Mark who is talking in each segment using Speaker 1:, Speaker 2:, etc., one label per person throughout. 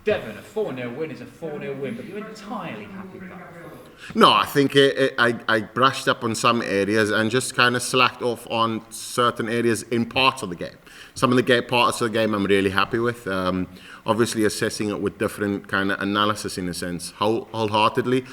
Speaker 1: Devon, a 4-0 win is a 4-0 win, but you're entirely happy with that performance?
Speaker 2: No, I think I brushed up on some areas and just kind of slacked off on certain areas in parts of the game. Some of the parts of the game I'm really happy with. Obviously assessing it with different kind of analysis in a sense, wholeheartedly.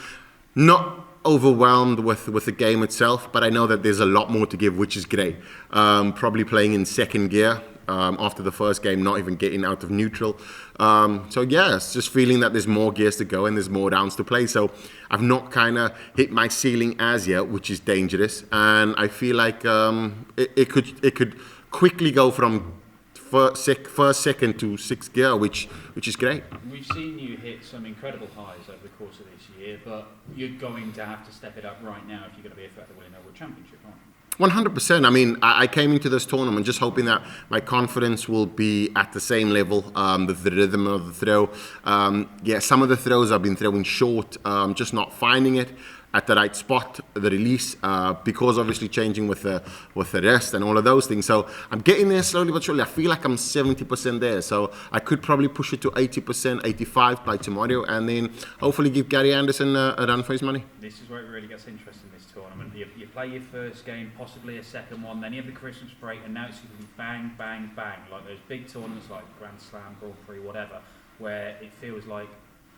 Speaker 2: Not overwhelmed with the game itself, but I know that there's a lot more to give, which is great. Probably playing in second gear after the first game, not even getting out of neutral. So yeah, it's just feeling that there's more gears to go and there's more rounds to play. So I've not kind of hit my ceiling as yet, which is dangerous. And I feel like it could quickly go from first, second to sixth gear, which is great.
Speaker 1: We've seen you hit some incredible highs over the course of this year, but you're going to have to step it up right now if you're going to be a threat to winning the World Championship, aren't you?
Speaker 2: 100%. I mean, I came into this tournament just hoping that my confidence will be at the same level, the rhythm of the throw. Some of the throws I've been throwing short, just not finding it at the right spot, the release, because obviously changing with the rest and all of those things. So I'm getting there slowly but surely. I feel like I'm 70% there. So I could probably push it to 80%, 85% by tomorrow, and then hopefully give Gary Anderson a run for his money.
Speaker 1: This is where it really gets interesting, this tournament. You play your first game, possibly a second one, then you have the Christmas break, and now it's going to be bang, bang, bang, like those big tournaments like Grand Slam, Grand Prix, whatever, where it feels like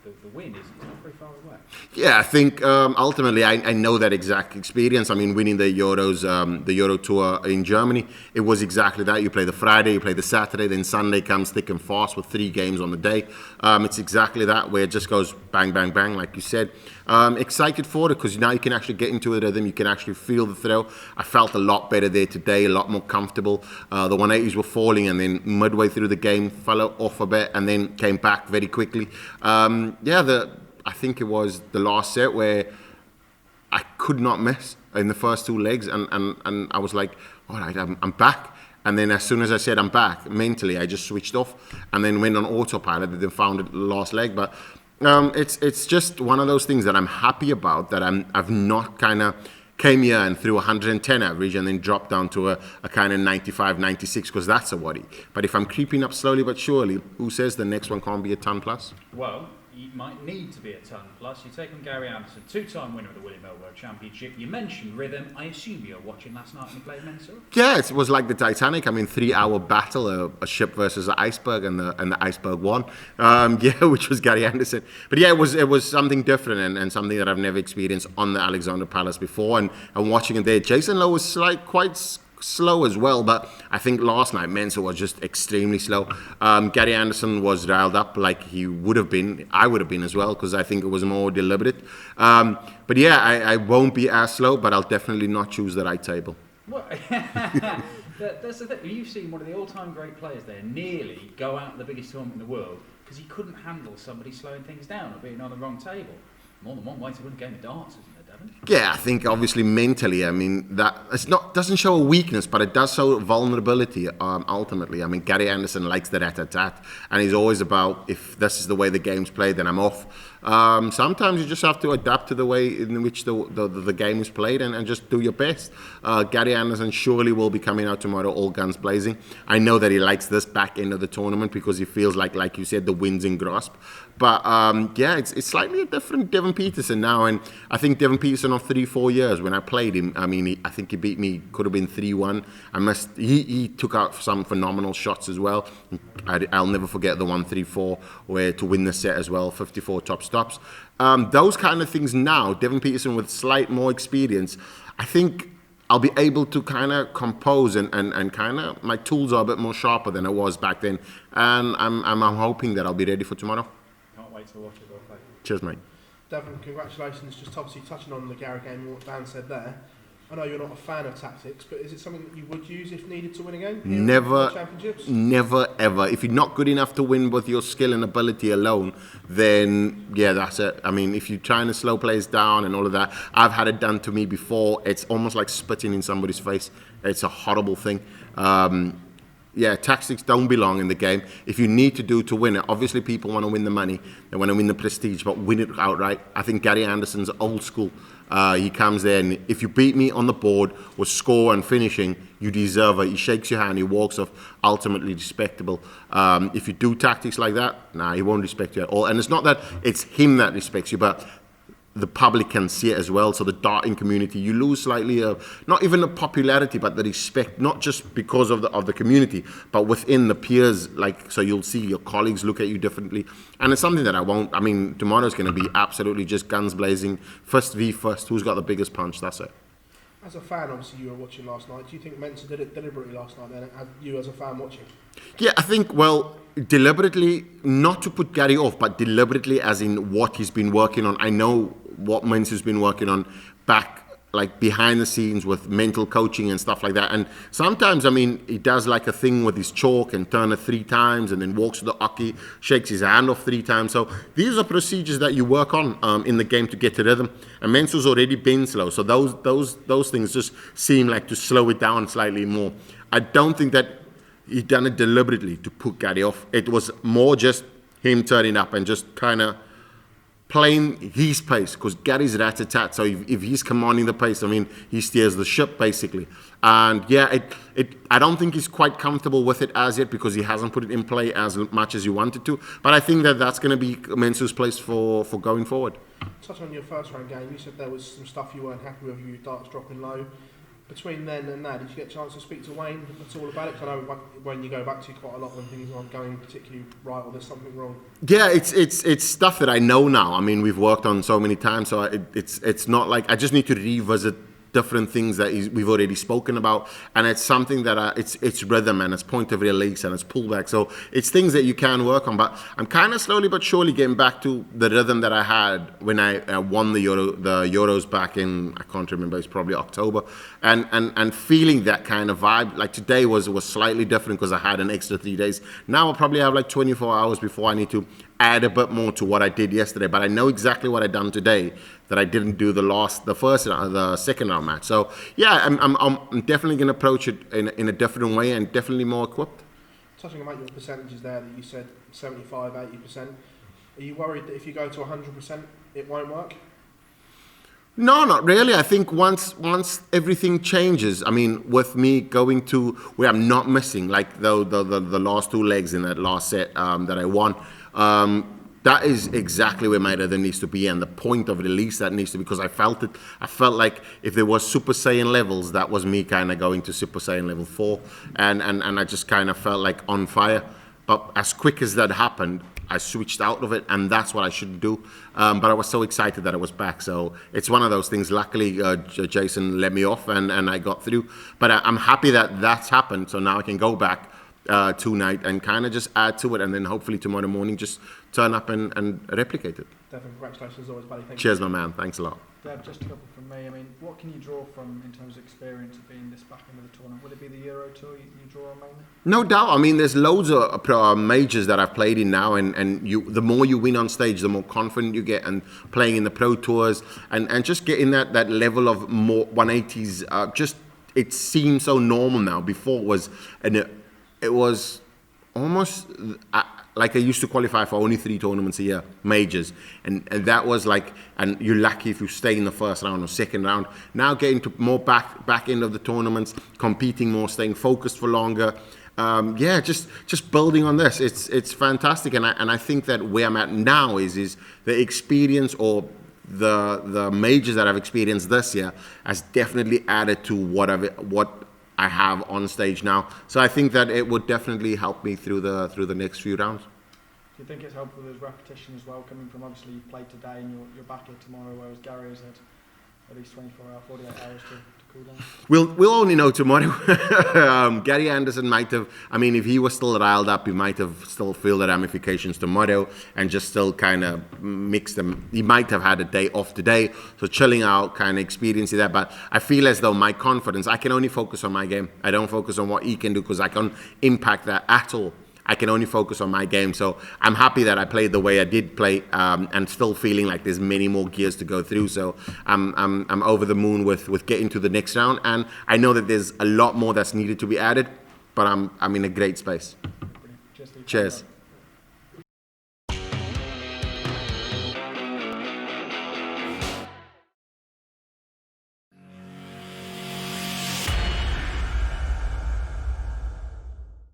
Speaker 1: the win is not very far away.
Speaker 2: Yeah, I think ultimately I know that exact experience. I mean, winning the Euros, the Euro Tour in Germany, it was exactly that. You play the Friday, you play the Saturday, then Sunday comes thick and fast with 3 games on the day. It's exactly that, where it just goes bang, bang, bang, like you said. Excited for it because now you can actually get into a rhythm. You can actually feel the throw. I felt a lot better there today, a lot more comfortable. The 180s were falling, and then midway through the game fell off a bit and then came back very quickly. I think it was the last set where I could not miss in the first 2 legs, and I was like, all right, I'm back. And then as soon as I said I'm back, mentally I just switched off and then went on autopilot and then found it the last leg. But it's just one of those things that I'm happy about, that I've not kind of came here and threw 110 average and then dropped down to a kind of 95, 96, because that's a worry. But if I'm creeping up slowly but surely, who says the next one can't be a ton plus?
Speaker 1: Well, you might need to be a ton plus. You take on Gary Anderson, 2-time winner of the William Hill World Championship. You mentioned rhythm. I assume you were watching last night when you played Mensa?
Speaker 2: Yeah, it was like the Titanic. I mean, 3-hour battle, a ship versus an iceberg, and the iceberg won. Which was Gary Anderson. But yeah, it was something different and something that I've never experienced on the Alexander Palace before. And watching it there, Jason Lowe was quite slow as well, but I think last night Mensa was just extremely slow. Gary Anderson was riled up like he would have been. I would have been as well, because I think it was more deliberate. But yeah, I won't be as slow, but I'll definitely not choose the right table.
Speaker 1: Well, that's the thing. You've seen one of the all-time great players there nearly go out of the biggest tournament in the world because he couldn't handle somebody slowing things down or being on the wrong table. More than one way to win a game of darts, isn't there, Devon?
Speaker 2: Yeah, I think obviously mentally, I mean, that doesn't show a weakness, but it does show vulnerability. Ultimately, I mean, Gary Anderson likes the rat-a-tat, and he's always about, if this is the way the game's played, then I'm off. Sometimes you just have to adapt to the way in which the game is played and just do your best. Gary Anderson surely will be coming out tomorrow all guns blazing. I know that he likes this back end of the tournament because he feels like you said, the wind's in grasp. But it's slightly a different Devon Petersen now, and I think Devon Petersen of 3-4 years when I played him, I mean, I think he beat me, could have been 3-1. He took out some phenomenal shots as well. I'll never forget the 1-3-4 where to win the set as well, 54 top stops. Those kind of things now, Devon Petersen with slight more experience, I think I'll be able to kind of compose and kind of, my tools are a bit more sharper than it was back then, and I'm hoping that I'll be ready for tomorrow.
Speaker 1: Can't wait to watch it all play.
Speaker 2: Cheers, mate.
Speaker 3: Devon, congratulations. Just obviously touching on the Gary game, what Dan said there. I know you're not a fan of tactics, but is it something that you would use if needed to win a game?
Speaker 2: Never,
Speaker 3: championships?
Speaker 2: never, ever. If you're not good enough to win with your skill and ability alone, then yeah, that's it. I mean, if you're trying to slow players down and all of that, I've had it done to me before. It's almost like spitting in somebody's face. It's a horrible thing. yeah, tactics don't belong in the game. If you need to win it, obviously people want to win the money, they want to win the prestige, but win it outright. I think Gary Anderson's old school. He comes there, and if you beat me on the board with score and finishing, you deserve it. He shakes your hand, he walks off, ultimately respectable. If you do tactics like that, nah, he won't respect you at all. And it's not that it's him that respects you, but the public can see it as well. So the darting community, you lose slightly, not even the popularity, but the respect, not just because of the community, but within the peers. Like, so you'll see your colleagues look at you differently. And it's something that tomorrow's going to be absolutely just guns blazing. First v first, who's got the biggest punch, that's it.
Speaker 3: As a fan, obviously you were watching last night. Do you think Mensah did it deliberately last night then, you as a fan watching?
Speaker 2: Yeah, I think, deliberately, not to put Gary off, but deliberately as in what he's been working on. I know what Mensah's been working on behind the scenes with mental coaching and stuff like that. And sometimes, he does like a thing with his chalk and turn it 3 times and then walks to the oche, shakes his hand off 3 times. So these are procedures that you work on in the game to get to rhythm. And Mensah's already been slow. So those things just seem like to slow it down slightly more. I don't think that he done it deliberately to put Gary off. It was more just him turning up and just kind of playing his pace, because Gary's rat-a-tat. So if he's commanding the pace, he steers the ship basically. And yeah, I don't think he's quite comfortable with it as yet, because he hasn't put it in play as much as he wanted to. But I think that that's going to be Mensah's place for going forward.
Speaker 3: Touch on your first round game, you said there was some stuff you weren't happy with, your darts dropping low. Between then and now, did you get a chance to speak to Wayne at all about it? Because I know when you go back to quite a lot when things aren't going particularly right or there's something wrong.
Speaker 2: Yeah, it's stuff that I know now. We've worked on so many times, so it's not like I just need to revisit different things that we've already spoken about, and it's something that it's rhythm and it's point of release and it's pullback. So it's things that you can work on. But I'm kind of slowly but surely getting back to the rhythm that I had when I won the Euros back in, I can't remember, it's probably October, and feeling that kind of vibe. Like today was slightly different because I had an extra 3 days. Now I'll probably have like 24 hours before I need to add a bit more to what I did yesterday. But I know exactly what I done today that I didn't do the second round match. So yeah, I'm definitely going to approach it in a different way and definitely more equipped.
Speaker 3: Touching about your percentages there, that you said 75, 80%. Are you worried that if you go to 100%, it won't work?
Speaker 2: No, not really. I think once everything changes, with me going to where I'm not missing, like the last 2 legs in that last set that I won, that is exactly where my rhythm needs to be, and the point of release that needs to be, because I felt it. I felt like if there was Super Saiyan levels, that was me kind of going to Super Saiyan level 4, and I just kind of felt like on fire. But as quick as that happened, I switched out of it, and that's what I should do. But I was so excited that I was back. So it's one of those things. Luckily, Jason let me off, and I got through. But I'm happy that that's happened. So now I can go back tonight and kind of just add to it, and then hopefully tomorrow morning just turn up and replicate it.
Speaker 3: Devon, congratulations as always, buddy.
Speaker 2: Cheers, my man. Thanks a lot.
Speaker 4: Dev, just a couple from me. What can you draw from in terms of experience of being this back into the tournament? Would it be the Euro Tour you draw on mainly?
Speaker 2: No doubt. There's loads of majors that I've played in now, and the more you win on stage, the more confident you get, and playing in the Pro Tours and just getting that level of more 180s. It seems so normal now. Before it was almost like I used to qualify for only 3 tournaments a year, majors, and that was like, and you're lucky if you stay in the first round or second round. Now getting to more back end of the tournaments, competing more, staying focused for longer. Just building on this. It's fantastic, and I think that where I'm at now is the experience, or the majors that I've experienced this year has definitely added to what I have on stage now. So I think that it would definitely help me through the next few rounds.
Speaker 4: Do you think it's helpful as repetition as well, coming from obviously you played today and you're back here tomorrow, whereas Gary has had at least 48 hours to cool down?
Speaker 2: We'll only know tomorrow. Gary Anderson might have, if he was still riled up, he might have still feel the ramifications tomorrow and just still kind of mix them. He might have had a day off today, so chilling out, kind of experiencing that. But I feel as though my confidence, I can only focus on my game. I don't focus on what he can do, because I can't impact that at all. I can only focus on my game. So I'm happy that I played the way I did play, and still feeling like there's many more gears to go through. So I'm over the moon with getting to the next round, and I know that there's a lot more that's needed to be added. but I'm in a great space.
Speaker 4: Brilliant. Cheers. Steve.
Speaker 2: Cheers.